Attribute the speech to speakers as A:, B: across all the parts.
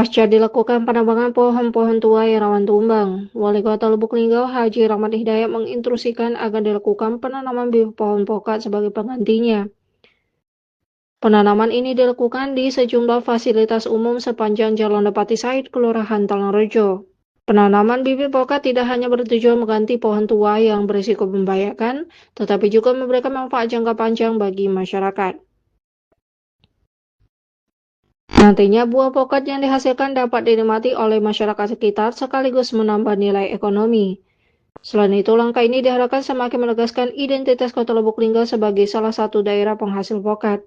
A: Pasca dilakukan penebangan pohon-pohon tua yang rawan tumbang, Wali Kota Lubuk Linggau Haji Rahmat Hidayat menginstruksikan agar dilakukan penanaman bibit pohon pokat sebagai penggantinya. Penanaman ini dilakukan di sejumlah fasilitas umum sepanjang Jalan Depati Said, Kelurahan Talangrejo. Penanaman bibit pokat tidak hanya bertujuan mengganti pohon tua yang berisiko membahayakan, tetapi juga memberikan manfaat jangka panjang bagi masyarakat. Nantinya buah pokat yang dihasilkan dapat dinikmati oleh masyarakat sekitar sekaligus menambah nilai ekonomi. Selain itu, langkah ini diharapkan semakin menegaskan identitas Kota Lubuk Linggau sebagai salah satu daerah penghasil pokat.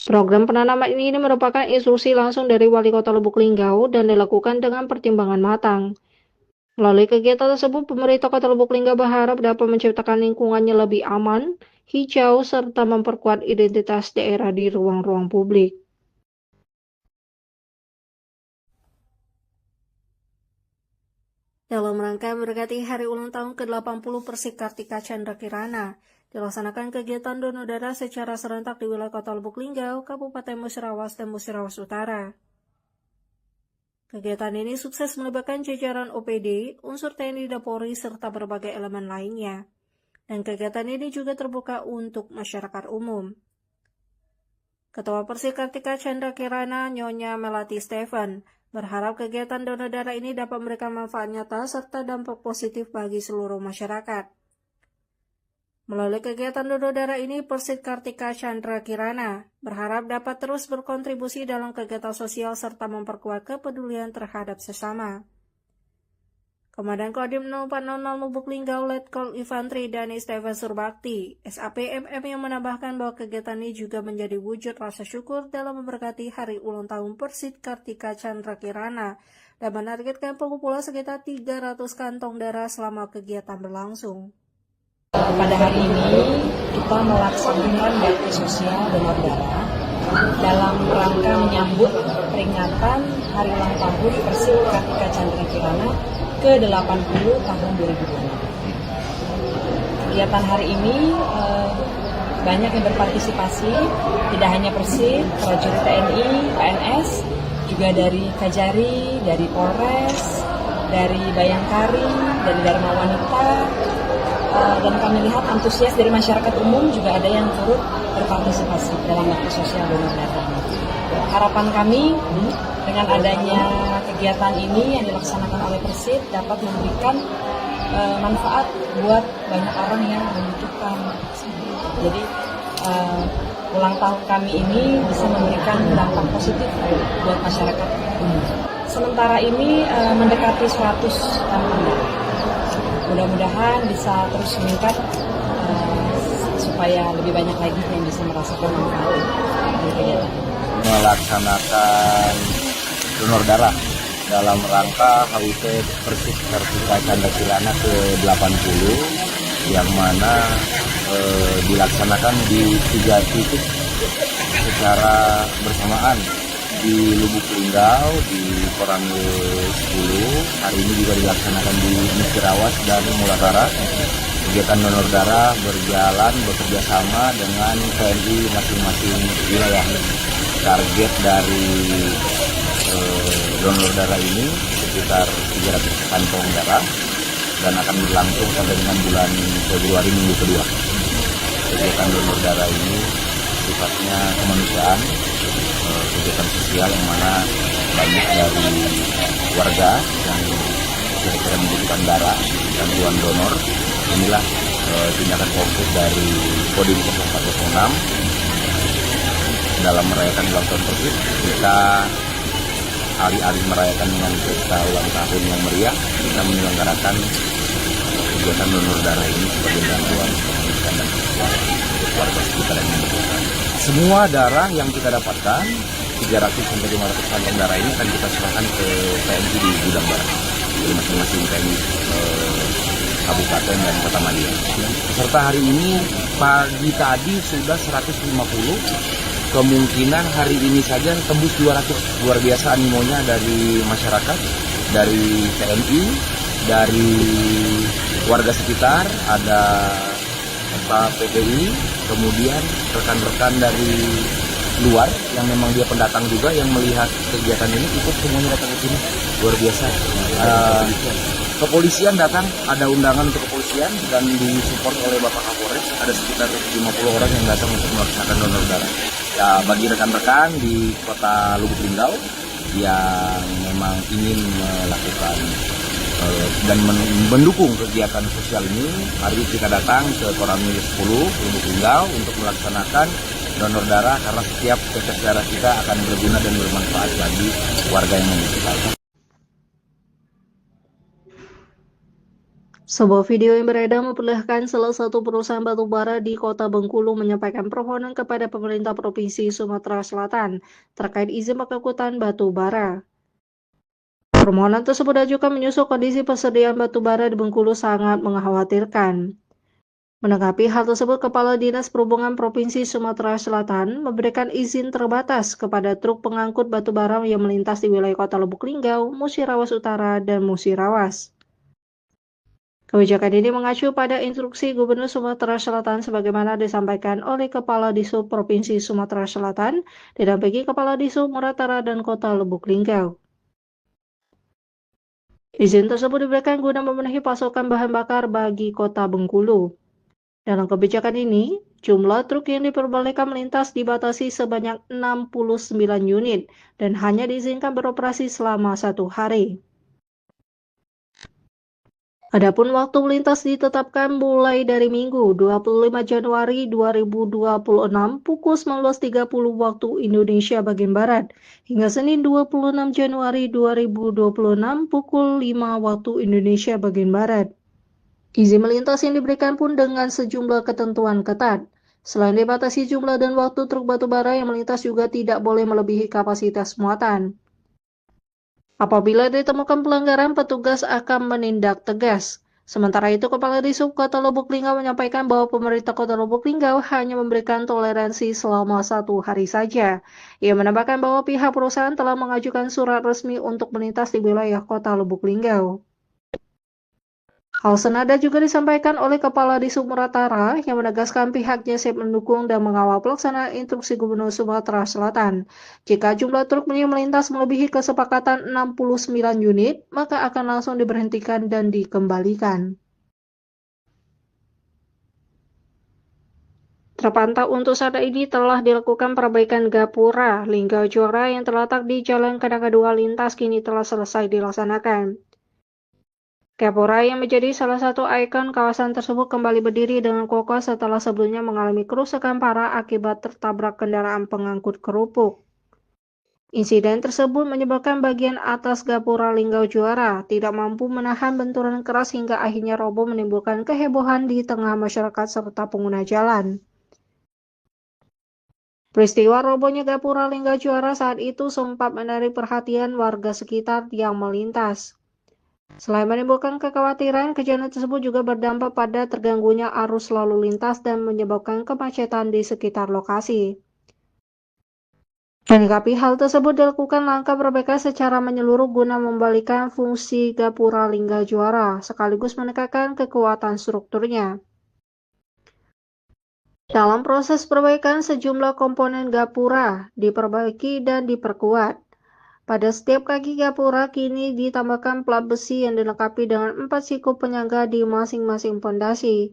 A: Program penanaman ini merupakan instruksi langsung dari Wali Kota Lubuk Linggau dan dilakukan dengan pertimbangan matang. Melalui kegiatan tersebut, pemerintah Kota Lubuk Linggau berharap dapat menciptakan lingkungannya lebih aman, hijau, serta memperkuat identitas daerah di ruang-ruang publik. Dalam rangka memperingati hari ulang tahun ke-80 Persik Kartika Chandra Kirana, dilaksanakan kegiatan donor darah secara serentak di wilayah Kota Lubuk Linggau, Kabupaten Musirawas dan Musirawas Utara. Kegiatan ini sukses melibatkan jajaran OPD, unsur TNI dan Polri, serta berbagai elemen lainnya. Dan kegiatan ini juga terbuka untuk masyarakat umum. Ketua Persik Kartika Chandra Kirana, Nyonya Melati Stephen, berharap kegiatan donor darah ini dapat memberikan manfaat nyata serta dampak positif bagi seluruh masyarakat. Melalui kegiatan donor darah ini, Persik Kartika Chandra Kirana berharap dapat terus berkontribusi dalam kegiatan sosial serta memperkuat kepedulian terhadap sesama. Komandan Kodim 0400 Lubuk Linggau Letkol Infantri Dani Steven Surbakti, SAPMM, yang menambahkan bahwa kegiatan ini juga menjadi wujud rasa syukur dalam memberkati hari ulang tahun Persik Kartika Chandra Kirana dan menargetkan pengumpulan sekitar 300 kantong darah selama kegiatan berlangsung.
B: Pada hari ini kita melaksanakan bakti sosial donor darah dalam rangka menyambut peringatan hari ulang tahun Persik Kartika Chandra Kirana ke-80 tahun 2026. Kegiatan hari ini banyak yang berpartisipasi, tidak hanya Persik, prajurit TNI, PNS, juga dari Kajari, dari Polres, dari Bayangkari, dari Dharma Wanita, dan kami lihat antusias dari masyarakat umum juga ada yang turut berpartisipasi dalam bakti sosial donor darah. Harapan kami dengan adanya kegiatan ini yang dilaksanakan oleh Persik dapat memberikan manfaat buat banyak orang yang membutuhkan. Jadi ulang tahun kami ini bisa memberikan dampak positif buat masyarakat umum. Sementara ini mendekati 100 kantong darah. Mudah-mudahan bisa terus meningkat supaya lebih banyak lagi yang bisa merasakan manfaat dari kegiatan.
C: Melaksanakan donor darah dalam rangka HUT Persik Kartika Chandra Kirana ke-80 yang mana dilaksanakan di 3 titik secara bersamaan di Lubuk Linggau, di Koramil 10. Hari ini juga dilaksanakan di Musirawas dan Mulatara. Kegiatan donor darah berjalan bekerja sama dengan TNI masing-masing wilayah. Target dari donor darah ini sekitar 300 kantong darah dan akan berlangsung sampai dengan bulan Februari minggu kedua. Kegiatan donor darah ini sifatnya kemanusiaan, kegiatan sosial yang mana banyak dari warga yang kira-kira membutuhkan darah dan bantuan donor. Inilah tindakan konkret dari Kodim 0406 dalam merayakan ulang tahun Persik. Kita alih-alih merayakan dengan pesta ulang tahun yang meriah, kita menyelenggarakan kegiatan donor darah ini sebagai bantuan kemanusiaan dan sosial untuk warga sekitar yang membutuhkan. Semua darah yang kita dapatkan, 300 sampai 500 kantong darah ini akan kita serahkan ke TNI di gudang barang di masing-masing TNI kabupaten dan kota Madia. Peserta hari ini pagi tadi sudah 150, kemungkinan hari ini saja tembus 200. Luar biasa animonya dari masyarakat, dari TNI, dari warga sekitar, ada PPI, kemudian rekan-rekan dari luar yang memang dia pendatang juga yang melihat kegiatan ini ikut semuanya datang ke sini. Luar biasa. Kepolisian datang, ada undangan untuk kepolisian dan disupport oleh Bapak Kapolres. Ada sekitar 50 orang yang datang untuk melaksanakan donor darah. Ya, bagi rekan-rekan di Kota Lubuk Linggau yang memang ingin melakukan dan mendukung kegiatan sosial ini, mari kita datang ke Koramil 10 Lubuk Linggau untuk melaksanakan donor darah karena setiap tetes darah kita akan berguna dan bermanfaat bagi warga yang membutuhkan.
A: Sebuah video yang beredar memperlihatkan salah satu perusahaan batubara di Kota Bengkulu menyampaikan permohonan kepada pemerintah Provinsi Sumatera Selatan terkait izin pengangkutan batubara. Permohonan tersebut diajukan menyusul kondisi persediaan batubara di Bengkulu sangat mengkhawatirkan. Menanggapi hal tersebut, Kepala Dinas Perhubungan Provinsi Sumatera Selatan memberikan izin terbatas kepada truk pengangkut batubara yang melintas di wilayah Kota Lubuk Linggau, Musirawas Utara, dan Musirawas. Kebijakan ini mengacu pada instruksi Gubernur Sumatera Selatan sebagaimana disampaikan oleh Kepala Disub Provinsi Sumatera Selatan, didampingi Kepala Disub Muratara dan Kota Lubuk Linggau. Izin tersebut diberikan guna memenuhi pasokan bahan bakar bagi Kota Bengkulu. Dalam kebijakan ini, jumlah truk yang diperbolehkan melintas dibatasi sebanyak 69 unit dan hanya diizinkan beroperasi selama 1 hari. Adapun waktu melintas ditetapkan mulai dari Minggu 25 Januari 2026 pukul 19.30 waktu Indonesia bagian Barat hingga Senin 26 Januari 2026 pukul 5 waktu Indonesia bagian Barat. Izin melintas yang diberikan pun dengan sejumlah ketentuan ketat. Selain dibatasi jumlah dan waktu truk batubara yang melintas juga tidak boleh melebihi kapasitas muatan. Apabila ditemukan pelanggaran, petugas akan menindak tegas. Sementara itu, Kepala Disub Kota Lubuk Linggau menyampaikan bahwa pemerintah Kota Lubuk Linggau hanya memberikan toleransi selama 1 hari saja. Ia menambahkan bahwa pihak perusahaan telah mengajukan surat resmi untuk melintas di wilayah Kota Lubuk Linggau. Hal senada juga disampaikan oleh Kepala Disub Muratara yang menegaskan pihaknya siap mendukung dan mengawal pelaksanaan instruksi Gubernur Sumatera Selatan. Jika jumlah truk yang melintas melebihi kesepakatan 69 unit, maka akan langsung diberhentikan dan dikembalikan. Terpantau untuk saat ini telah dilakukan perbaikan gapura Linggau Juara yang terletak di Jalan Kenanga 2 Lintas kini telah selesai dilaksanakan. Gapura yang menjadi salah satu ikon kawasan tersebut kembali berdiri dengan kokoh setelah sebelumnya mengalami kerusakan parah akibat tertabrak kendaraan pengangkut kerupuk. Insiden tersebut menyebabkan bagian atas gapura Linggau Juara tidak mampu menahan benturan keras hingga akhirnya roboh menimbulkan kehebohan di tengah masyarakat serta pengguna jalan. Peristiwa robohnya gapura Linggau Juara saat itu sempat menarik perhatian warga sekitar yang melintas. Selain menimbulkan kekhawatiran, kejadian tersebut juga berdampak pada terganggunya arus lalu lintas dan menyebabkan kemacetan di sekitar lokasi. Menanggapi hal tersebut dilakukan langkah perbaikan secara menyeluruh guna membalikan fungsi gapura Linggau Juara, sekaligus meningkatkan kekuatan strukturnya. Dalam proses perbaikan, sejumlah komponen gapura diperbaiki dan diperkuat. Pada setiap kaki gapura kini ditambahkan plat besi yang dilengkapi dengan 4 siku penyangga di masing-masing pondasi.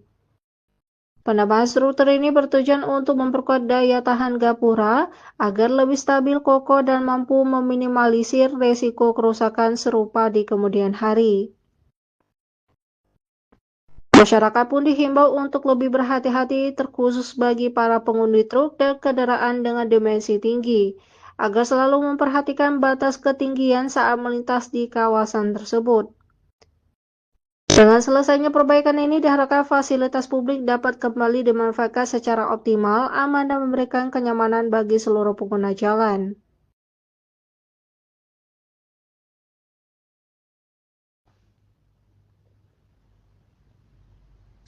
A: Penambahan struktur ini bertujuan untuk memperkuat daya tahan gapura agar lebih stabil, kokoh, dan mampu meminimalisir resiko kerusakan serupa di kemudian hari. Masyarakat pun dihimbau untuk lebih berhati-hati terkhusus bagi para pengemudi truk dan kendaraan dengan dimensi tinggi, agar selalu memperhatikan batas ketinggian saat melintas di kawasan tersebut. Dengan selesainya perbaikan ini diharapkan fasilitas publik dapat kembali dimanfaatkan secara optimal, aman, dan memberikan kenyamanan bagi seluruh pengguna jalan.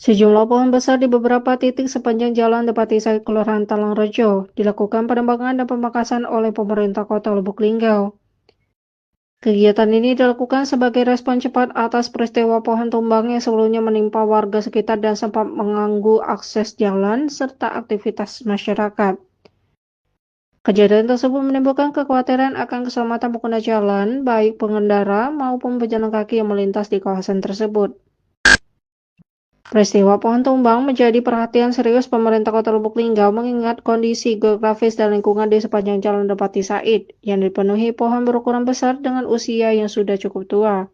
A: Sejumlah pohon besar di beberapa titik sepanjang jalan Depatisai Kelurahan Talangrejo dilakukan penebangan dan pemangkasan oleh pemerintah Kota Lubuk Linggau. Kegiatan ini dilakukan sebagai respon cepat atas peristiwa pohon tumbang yang sebelumnya menimpa warga sekitar dan sempat mengganggu akses jalan serta aktivitas masyarakat. Kejadian tersebut menimbulkan kekhawatiran akan keselamatan pengguna jalan, baik pengendara maupun pejalan kaki yang melintas di kawasan tersebut. Peristiwa pohon tumbang menjadi perhatian serius pemerintah Kota Lubuk Linggau mengingat kondisi geografis dan lingkungan di sepanjang Jalan Depati Said yang dipenuhi pohon berukuran besar dengan usia yang sudah cukup tua.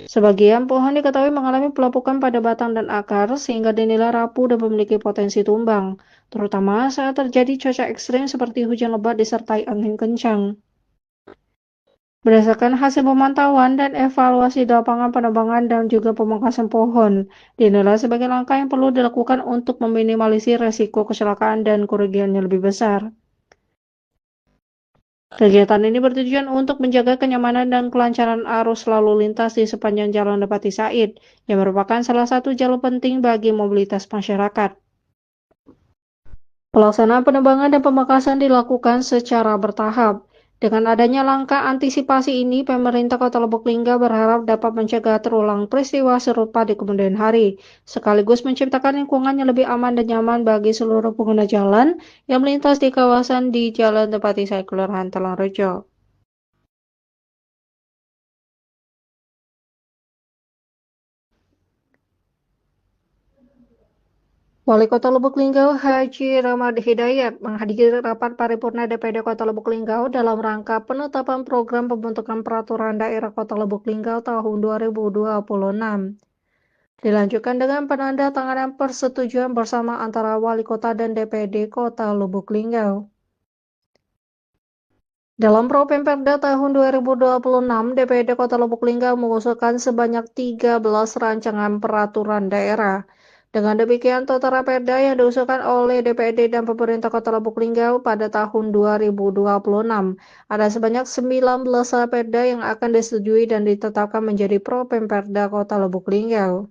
A: Sebagian pohon diketahui mengalami pelapukan pada batang dan akar sehingga dinilai rapuh dan memiliki potensi tumbang, terutama saat terjadi cuaca ekstrim seperti hujan lebat disertai angin kencang. Berdasarkan hasil pemantauan dan evaluasi di lapangan penebangan dan juga pemangkasan pohon, dinilai sebagai langkah yang perlu dilakukan untuk meminimalisir resiko kecelakaan dan kerugian yang lebih besar. Kegiatan ini bertujuan untuk menjaga kenyamanan dan kelancaran arus lalu lintas di sepanjang Jalan Depati Said, yang merupakan salah satu jalur penting bagi mobilitas masyarakat. Pelaksanaan penebangan dan pemangkasan dilakukan secara bertahap. Dengan adanya langkah antisipasi ini, pemerintah Kota Lubuk Linggau berharap dapat mencegah terulang peristiwa serupa di kemudian hari, sekaligus menciptakan lingkungan yang lebih aman dan nyaman bagi seluruh pengguna jalan yang melintas di kawasan di Jalan Depati Said, Kelurahan Talangrejo. Wali Kota Lubuk Linggau Haji Ramad Hidayat menghadiri rapat paripurna DPD Kota Lubuk Linggau dalam rangka penetapan program pembentukan peraturan daerah Kota Lubuk Linggau tahun 2026. Dilanjutkan dengan penandatanganan persetujuan bersama antara Wali Kota dan DPD Kota Lubuk Linggau. Dalam Propemperda tahun 2026, DPD Kota Lubuk Linggau mengusulkan sebanyak 13 rancangan peraturan daerah. Dengan demikian, total raperda yang diusulkan oleh DPD dan pemerintah Kota Lubuk Linggau pada tahun 2026 ada sebanyak 19 raperda yang akan disetujui dan ditetapkan menjadi Propemperda Kota Lubuk Linggau.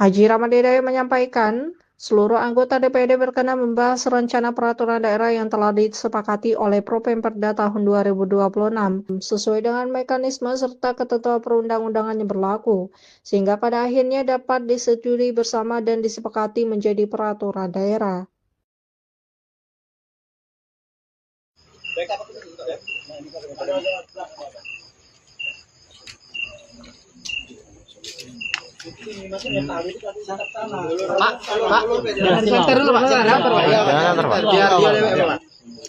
A: Haji Ramad Hidayat menyampaikan, seluruh anggota DPD berkenan membahas rencana peraturan daerah yang telah disepakati oleh Propemperda tahun 2026 sesuai dengan mekanisme serta ketentuan perundang-undangan yang berlaku, sehingga pada akhirnya dapat disetujui bersama dan disepakati menjadi peraturan daerah.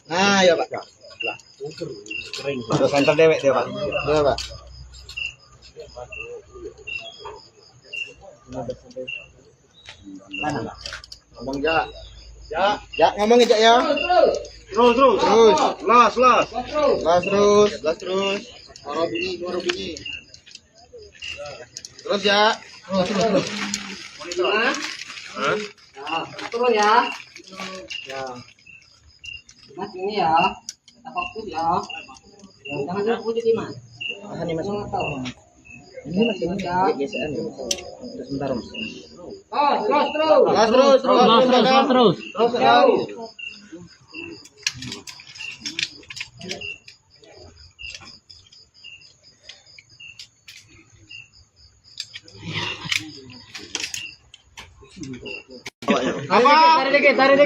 D: Nah, ya Pak. Terus center dewek dia Pak. Iya Pak. Mana Pak? Ngomong ja. Ya, ngomong aja ya. Terus. Las terus. Baru bunyi. Terus ya. Terus.
B: Turun ya.
D: Ya.
B: Mas ini ya. Kita fokus ya. Jangan lupa di mana.
D: Ini masih
B: tahu.
D: Ini masih gesekan ya. Sebentar Mas.
B: Terus.
D: Tarik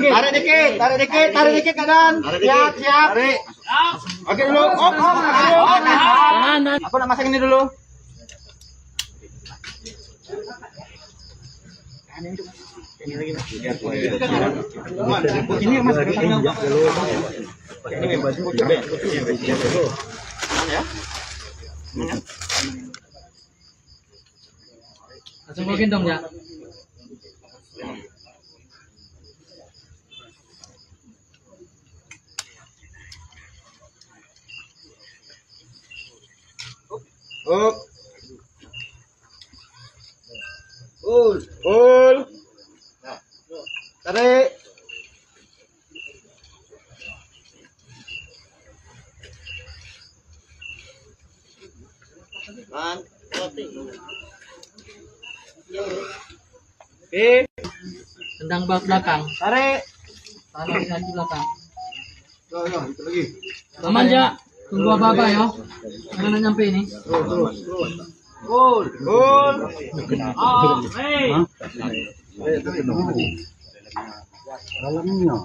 D: dikit kanan. Siap. Tarik. Oke dulu. Aku nak masang ini dulu. Ini lagi. Ini Mas. Ini bebas. Ya.
B: Langsung login dong ya.
D: Up. Ul. Tarik. Oke.
B: Tendang bak belakang.
D: Tarik.
B: Taruh di kaki belakang.
D: Yo, itu lagi.
B: Aman ya. Tunggu apa-apa ya. Karena nyampe ini.
D: Terus. Ul.
B: Hey.
D: Dalamnya.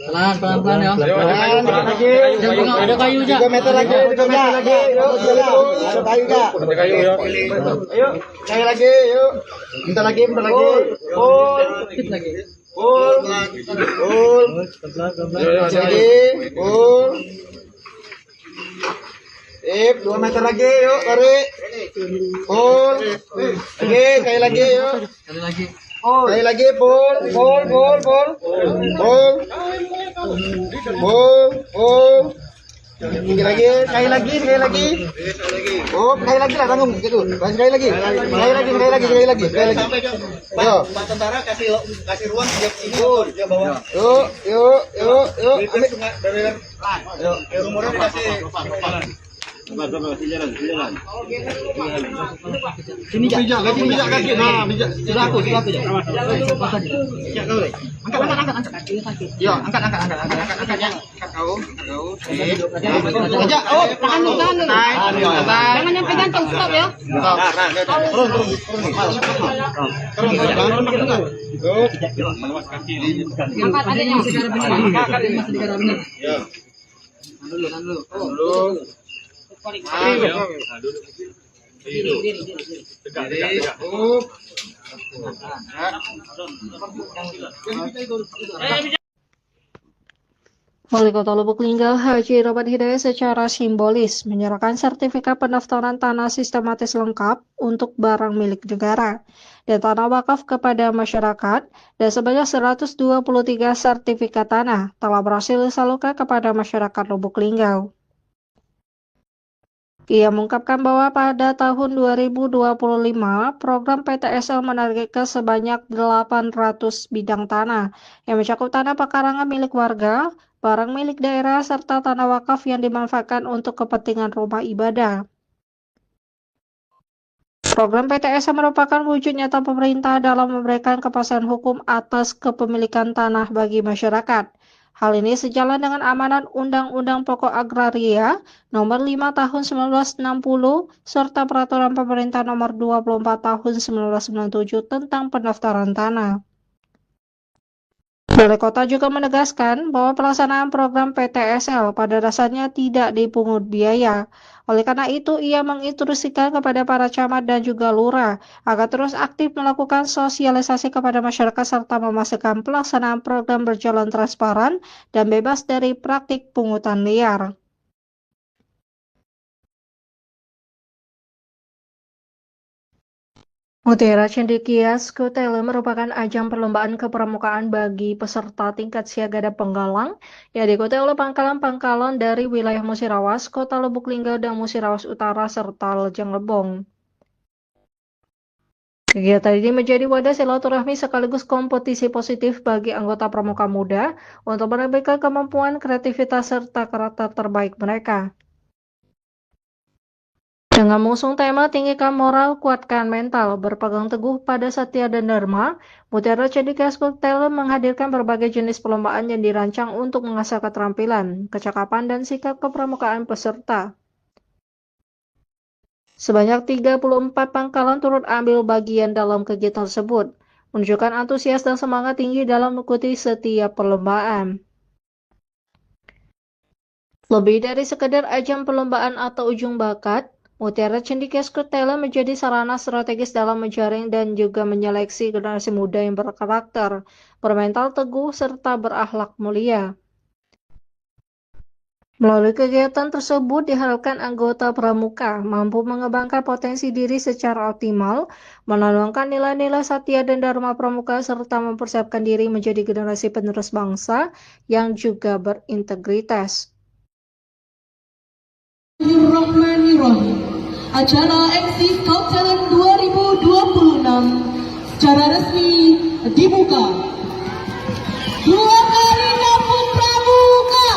D: Pelan-pelan ya. Ada kayu aja. 3 meter lagi. 3 meter lagi. Ada kayu aja. Ada kayu ya. Ayo, kayu lagi, yuk. Bentar lagi. Pul. Lagi. Pul. Masih lagi. Pul. 2 meter lagi, yuk, tarik. Pul. Lagi, kayu lagi, yuk. Kayu lagi, pul. Tinggi lagi, sekali lagi. Oh, sekali lagi lah tanggung gitu. Sekali lagi. Ayo. Pak tentara kasih ruang siap sini. Dia bawa. Yuk. Ambil dari Yuk, rumornya dikasih. Jalan. Sini bijak kaki. Nah, bijak. Sudah aku. Angkat. Yo, angkat ya. Angkat kau. Aja. Oh, tahan dulu. Jangan yang pegang stop ya. Turun. Angkat adanya. Ya. Tahan dulu.
A: Wali Kota Lubuk Linggau Haji Robert Hidayat secara simbolis menyerahkan sertifikat pendaftaran tanah sistematis lengkap untuk barang milik negara dan tanah wakaf kepada masyarakat, dan sebanyak 123 sertifikat tanah telah berhasil disalurkan kepada masyarakat Lubuk Linggau. Ia mengungkapkan bahwa pada tahun 2025, program PTSL menargetkan sebanyak 800 bidang tanah yang mencakup tanah pekarangan milik warga, barang milik daerah, serta tanah wakaf yang dimanfaatkan untuk kepentingan rumah ibadah. Program PTSL merupakan wujud nyata pemerintah dalam memberikan kepastian hukum atas kepemilikan tanah bagi masyarakat. Hal ini sejalan dengan amanat Undang-Undang Pokok Agraria Nomor 5 Tahun 1960 serta Peraturan Pemerintah Nomor 24 Tahun 1997 tentang pendaftaran tanah. Wali Kota juga menegaskan bahwa pelaksanaan program PTSL pada dasarnya tidak dipungut biaya. Oleh karena itu, ia menginstruksikan kepada para camat dan juga lurah agar terus aktif melakukan sosialisasi kepada masyarakat serta memastikan pelaksanaan program berjalan transparan dan bebas dari praktik pungutan liar. Mutiara Cendekia Skutele merupakan ajang perlombaan kepramukaan bagi peserta tingkat siaga dan penggalang yang diikuti oleh pangkalan-pangkalan dari wilayah Musirawas, Kota Lubuk Linggau, dan Musirawas Utara, serta Lejang Lebong. Kegiatan ini menjadi wadah silaturahmi sekaligus kompetisi positif bagi anggota pramuka muda untuk menampilkan kemampuan, kreativitas, serta karakter terbaik mereka. Dengan mengusung tema tinggikan moral, kuatkan mental, berpegang teguh pada setia dan dharma, Mutiara Cendekia Skutele menghadirkan berbagai jenis perlombaan yang dirancang untuk mengasah keterampilan, kecakapan, dan sikap kepramukaan peserta. Sebanyak 34 pangkalan turut ambil bagian dalam kegiatan tersebut, menunjukkan antusias dan semangat tinggi dalam mengikuti setiap perlombaan. Lebih dari sekedar ajang perlombaan atau ujung bakat, Mutiara Cendekia Skutele menjadi sarana strategis dalam menjaring dan juga menyeleksi generasi muda yang berkarakter, bermental teguh, serta berakhlak mulia. Melalui kegiatan tersebut diharapkan anggota pramuka mampu mengembangkan potensi diri secara optimal, menanamkan nilai-nilai satya dan dharma pramuka, serta mempersiapkan diri menjadi generasi penerus bangsa yang juga berintegritas.
E: Bismillahirrahmanirrahim. Acara MC Scout Talent 2026 secara resmi dibuka. 2 kali dapur pramuka.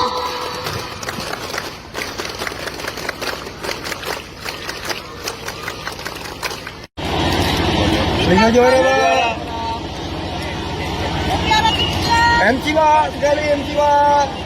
D: Lima juara, Pak. MC Pak, sekali MC Pak.